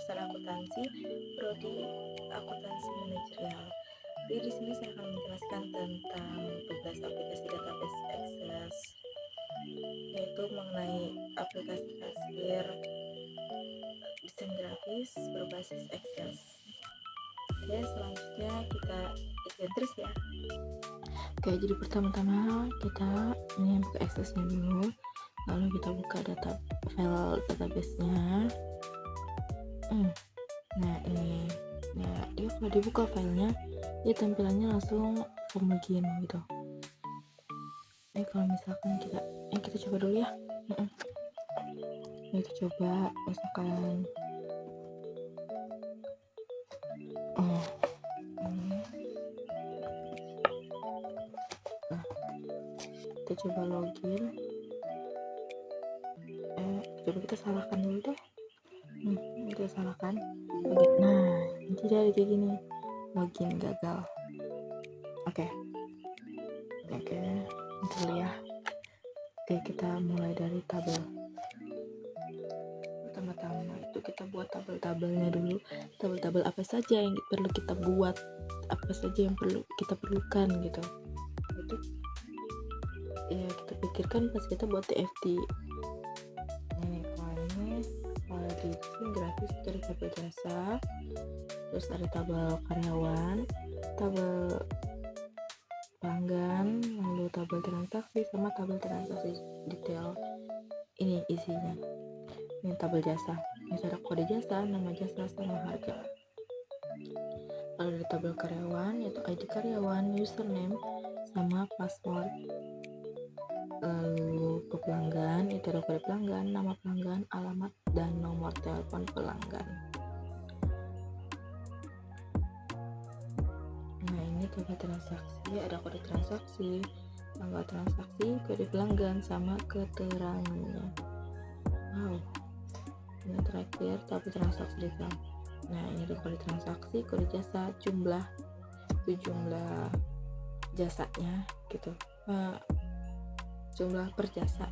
jurusan akuntansi, prodi akuntansi manajerial. Jadi di sini saya akan menjelaskan tentang tugas aplikasi database Access, yaitu mengenai aplikasi kasir desain grafis berbasis Access. Oke, selanjutnya kita ikutin terus ya. Oke, jadi pertama-tama kita ini buka Access-nya dulu, lalu kita buka file database-nya. Nah ini, nah dia kalau dibuka filenya, dia tampilannya langsung form begin gitu. Ini kalau misalkan kita coba dulu ya. Kita coba misalkan kita coba login. Coba kita salahkan dulu deh. Kita salahkan login. Nah ini dia kayak gini, login gagal. Oke, dulu ya. Oke, kita mulai dari tabel. Pertama-tama itu kita buat tabel-tabelnya dulu. Tabel-tabel apa saja yang perlu kita buat, apa saja yang perlu kita perlukan gitu. Itu ya kita pikirkan pas kita buat TFT. Ini kalau di sini grafis itu ada tabel jasa, terus ada tabel karyawan, tabel pelanggan, lalu tabel transaksi sama tabel transaksi detail. Ini isinya. Ini tabel jasa. Ini ada kode jasa, nama jasa sama harga. Lalu ada tabel karyawan, yaitu ID karyawan, username sama password. Lalu ke pelanggan, itu ada kode pelanggan, nama pelanggan, alamat dan nomor telepon pelanggan. Nah ini tabel transaksi, ada kode transaksi, tanggal transaksi, kode pelanggan sama keterangannya. Wow, ini terakhir tabel transaksi detail. Nah ini ada kode transaksi, kode jasa, jumlah jasanya gitu, jumlah per jasa,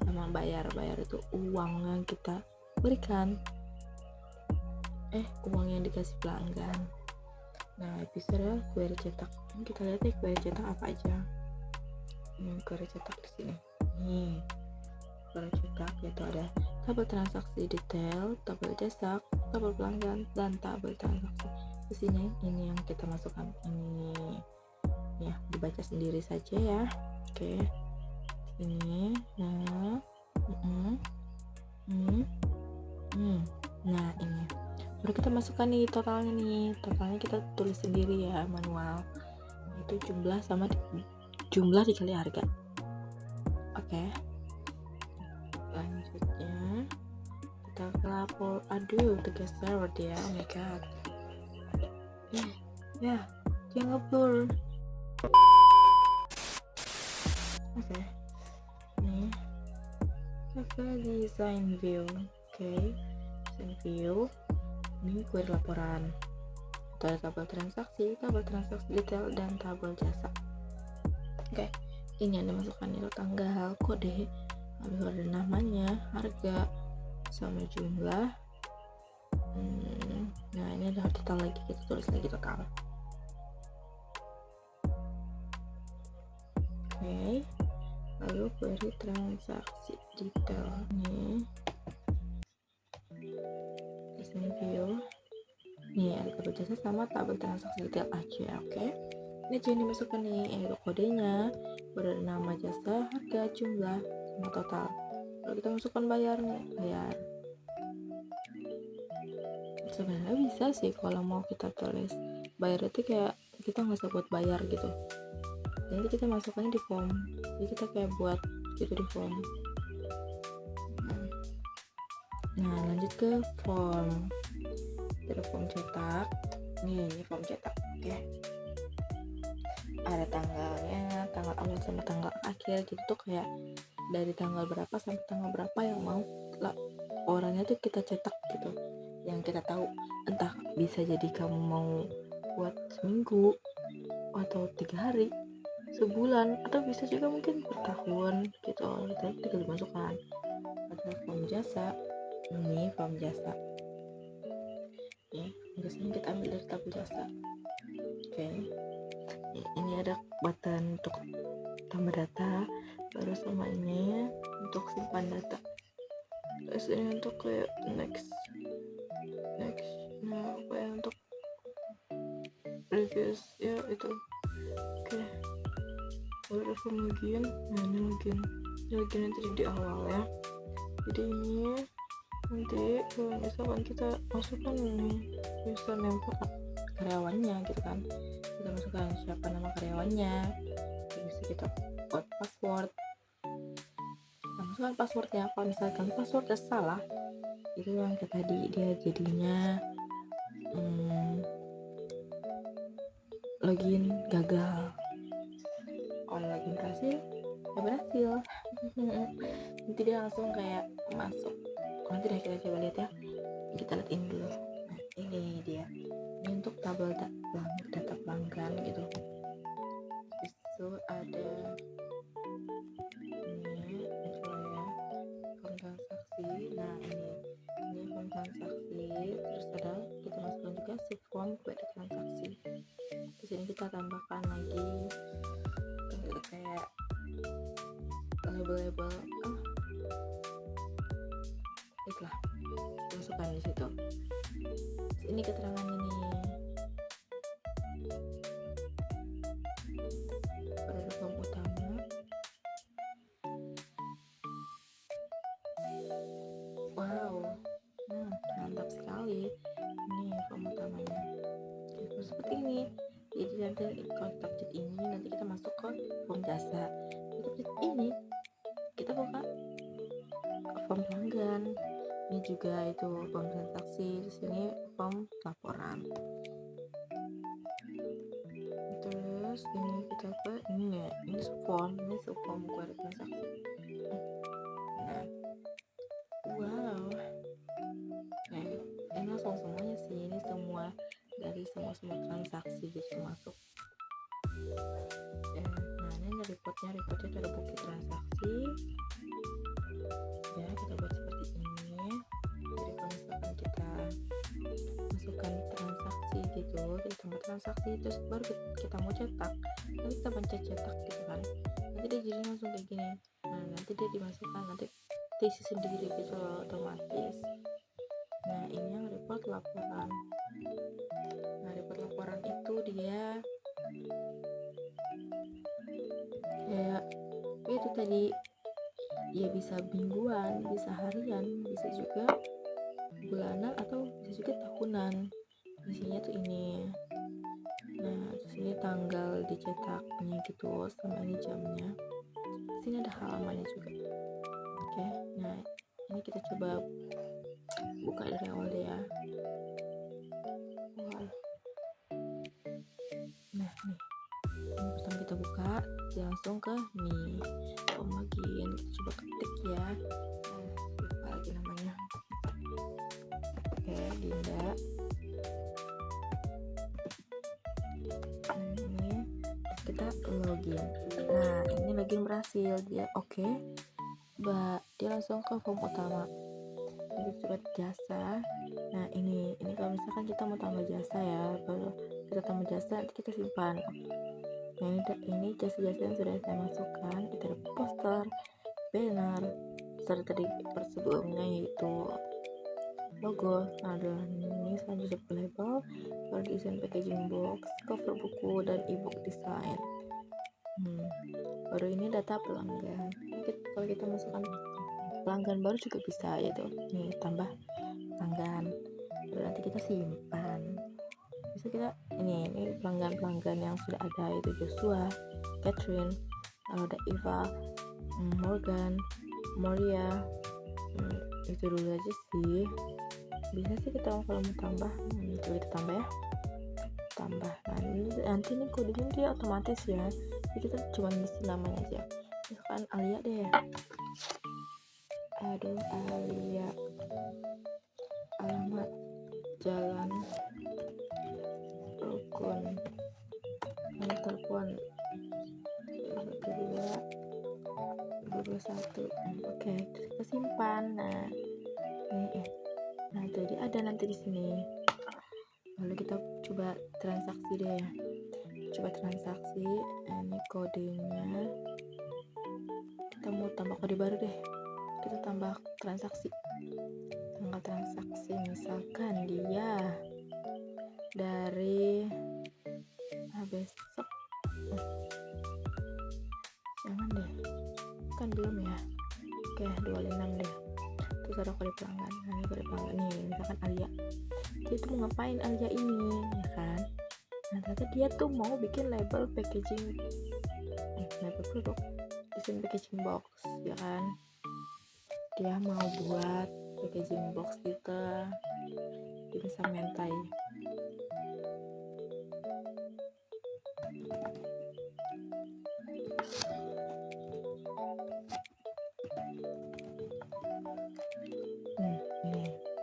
sama bayar itu uang yang kita berikan, uang yang dikasih pelanggan. Nah episode query cetak, kita lihat ya query cetak apa aja. Query cetak di sini. Nih query cetak yaitu ada tabel transaksi detail, tabel jasa, tabel pelanggan, dan tabel transaksi. Di sini ini yang kita masukkan, ini ya dibaca sendiri saja ya. Oke, ini nah nah ini baru kita masukkan nih totalnya kita tulis sendiri ya, manual. Itu jumlah sama jumlah dikali harga. Oke, lanjutnya kita lapor. Aduh, tergeser ya. Oh my god. Ya, jangan ngeblur. Oke, nih ke design view. Oke, design view. Ini query laporan. Itu ada tabel transaksi detail, dan tabel jasa. Oke, ini yang dimasukkan itu tanggal, kode, lalu ada namanya, harga, sama jumlah. Nah ini ada total lagi, kita tulis lagi total. Oke, lalu query transaksi detail. Ini design view. Nih ada tabel jasa sama tabel transaksi detail aja. Oke, ini aja yang dimasukkan nih, yaitu kodenya, kode nama jasa, harga, jumlah, sama total. Lalu kita masukkan bayar. Sebenarnya bisa sih kalau mau kita tulis bayar itu kayak kita nggak usah buat bayar gitu, jadi kita masukkannya di form, jadi kita kayak buat gitu di form. Nah lanjut ke form, ada form cetak. Ini form cetak. Oke, ada tanggalnya, tanggal awal sama tanggal akhir, jadi tuh kayak dari tanggal berapa sampai tanggal berapa yang mau orangnya tuh kita cetak gitu, yang kita tahu. Entah bisa jadi kamu mau buat seminggu atau 3 hari, sebulan, atau bisa juga mungkin bertahun gitu. Kita tinggal dimasukkan. Ada form jasa. Ini form jasa. biasanya kita ambil dari tabel jasa. Oke. Ini ada button untuk tambah data, baru sama ini untuk simpan data. Terus ini untuk kayak next. Nah, kayak untuk previous ya itu. Oke. Baru ada form login. Nah, ini login nanti di awal ya. Jadi ini nanti kalau misalkan kita masukkan username karyawannya gitu kan, kita masukkan siapa nama karyawannya, terus kita buat password, kita masukkan passwordnya. Kalau misalkan passwordnya salah, itu yang kayak tadi dia jadinya login gagal. Kalau login berhasil ya berhasil. Nanti dia langsung kayak masuk. Nanti deh kita coba lihat ya, kita lihat ini dulu. Nah, ini dia, ini untuk tabel data pelanggan gitu. Itu ada ini ya, form transaksi. Nah, ini form transaksi. Terus ada kita masukkan juga subform buat transaksi. Di sini kita tambahkan lagi kayak label-label itulah, masukkan di situ. Ini keterangannya nih, pada form utama. Wow, mantap sekali. Ini form utamanya. Jadi seperti ini. Jadi nanti kalau kita pencet ini, nanti kita masuk ke form jasa. Kita pencet ini, kita buka form pelanggan. Ini juga itu form transaksi. Di sini form laporan. Terus ini kita ke ini ya, ini subform query transaksi. Nah, wow. Nah, ini langsung semuanya sih, ini semua dari semua transaksi gitu masuk. Nah, ini reportnya itu ada bukti transaksi. Ya, kita buat seperti ini. Jadi kalau misalkan kita masukkan transaksi gitu, kita tambah transaksi, terus baru kita mau cetak, nanti kita pencet cetak gitu kan, nanti dia jadi langsung kayak gini. Nah, nanti dia dimasukkan, nanti diisi sendiri gitu loh, otomatis. Nah, ini yang report laporan. Nah, report laporan itu dia kayak itu tadi, ya bisa mingguan, bisa harian, bisa juga bulanan, atau bisa juga tahunan. Isinya tuh ini. Nah, terus ini tanggal dicetaknya gitu, sama ini jamnya. Sini ada halamannya juga. Oke, nah ini kita coba buka dari awal deh ya. Wow. Nah, nih ini pertama kita buka, langsung ke nih form login. Kita coba ketik ya. Lupa lagi namanya. Oke, Dinda. Ini kita login. Nah, ini login berhasil, dia oke. Dia langsung ke form utama. Ini coba jasa. Nah, ini kalau misalkan kita mau tambah jasa ya, kalau kita tambah jasa nanti kita simpan. Nah, ini jasa-jasa yang sudah saya masukkan. Itu ada poster, banner, serta tadi sebelumnya yaitu logo. Nah, ada ini selanjutnya label, baru desain packaging box, cover buku, dan ebook design. Baru ini data pelanggan. Kalau kita masukkan pelanggan baru juga bisa, yaitu nih tambah pelanggan. Baru nanti kita simpan. Bisa kita ini pelanggan yang sudah ada, itu Joshua, Catherine, lalu ada Eva, Morgan, Moria. Itu dulu aja sih. Bisa sih kita kalau mau tambah, coba kita tambah ya, tambah. Nah, nanti nih kodenya dia otomatis ya, jadi kita cuma ngisi namanya aja. Misalkan Alia deh, Alia, alamat Jalan Rukun, nomor telepon 1221. Oke, terus kita simpan. Nah, ini nah itu dia ada nanti di sini. Lalu kita coba transaksi deh, coba transaksi. Ini kodenya, kita mau tambah kode baru deh, kita tambah transaksi, tanggal transaksi misalkan dia dari besok, jangan deh, kan belum ya. Oke, 25 deh. Terus ada kode pelanggan. Nah, ini kode pelanggan nih, misalkan Alia. Dia tuh mau ngapain Alia ini, ya kan? Nah, ternyata dia tuh mau bikin label packaging, label produk, desain packaging box, ya kan? Dia mau buat packaging box gitu, dimsum mentai.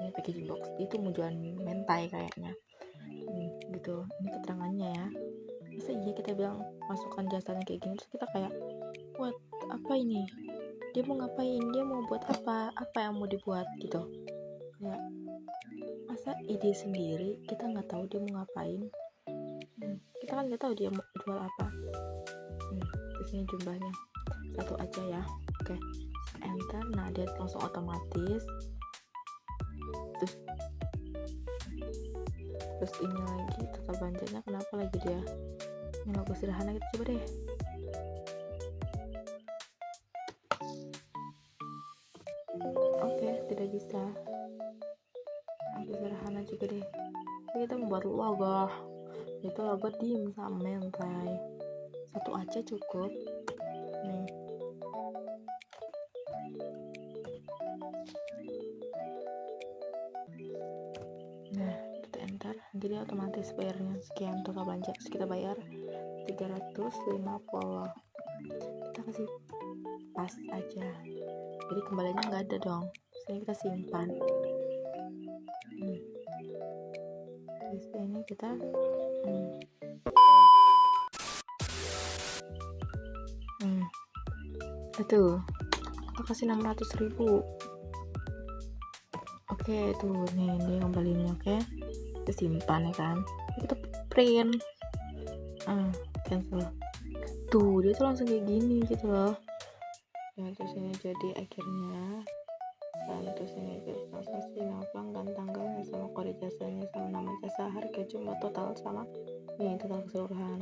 Ini packaging box, itu mau jualan mentai kayaknya. Gitu, ini keterangannya ya. Masa iya kita bilang masukkan jasanya kayak gini, terus kita kayak what, apa ini, dia mau ngapain, dia mau buat apa yang mau dibuat gitu ya. Masa ide sendiri kita nggak tahu dia mau ngapain. Kita kan nggak tahu dia mau jual apa. Di sini jumlahnya satu aja ya. Oke, enter. Nah, dia langsung otomatis. Terus ini lagi total belanjanya, kenapa lagi dia ini logo sederhana, kita coba deh. Oke, tidak bisa. Ambil sederhana juga deh. Jadi kita membuat logo, itu logo dimsum mentai, satu aja cukup nih. Nah, kita enter, jadi otomatis bayarnya sekian total belanja. Terus kita bayar 350. Kita kasih pas aja, jadi kembaliannya nggak ada dong. Terus ini kita simpan. Terus ini kita itu kita kasih 600.000. Oke, tuh nih dia kembalinya. Oke, kita simpan ya kan, kita print, cancel. Tuh dia tuh langsung kayak gini gitu loh ya. Terus ini jadi akhirnya, dan terus ini jadi transaksi nama pelanggan, tanggalnya sama kode jasanya sama nama jasa, harga, jumlah total sama ini total keseluruhan.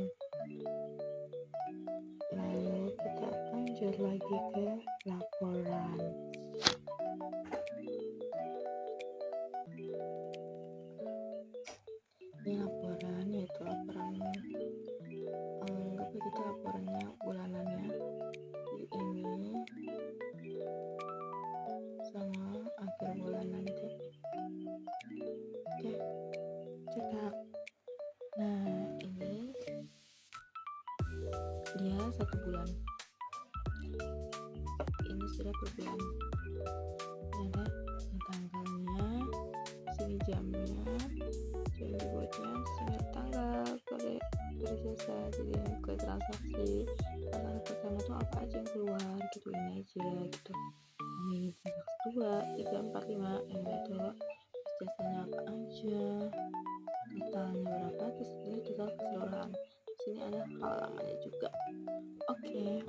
Lalu kita lanjut lagi ke laporan. Ini laporan, yaitu laporan anggap kita laporannya bulanannya. Jadi ini sama akhir bulan nanti. Oke, cetak. Nah, ini dia 1 bulan, ini sudah per bulan. Ada tanggalnya, sini jamnya, sini dibuatnya, sini tanggal, kode jasa. Jadi ini kode transaksi, tanggal pertama tuh apa aja yang keluar gitu, ini aja gitu. Ini transaksi 2, 3, 4, 5, ini tuh jasanya apa aja, totalnya berapa, terus ini total keseluruhan. Sini ada halamannya juga. Oke.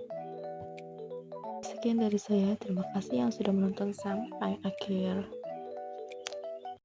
Sekian dari saya, terima kasih yang sudah menonton sampai akhir.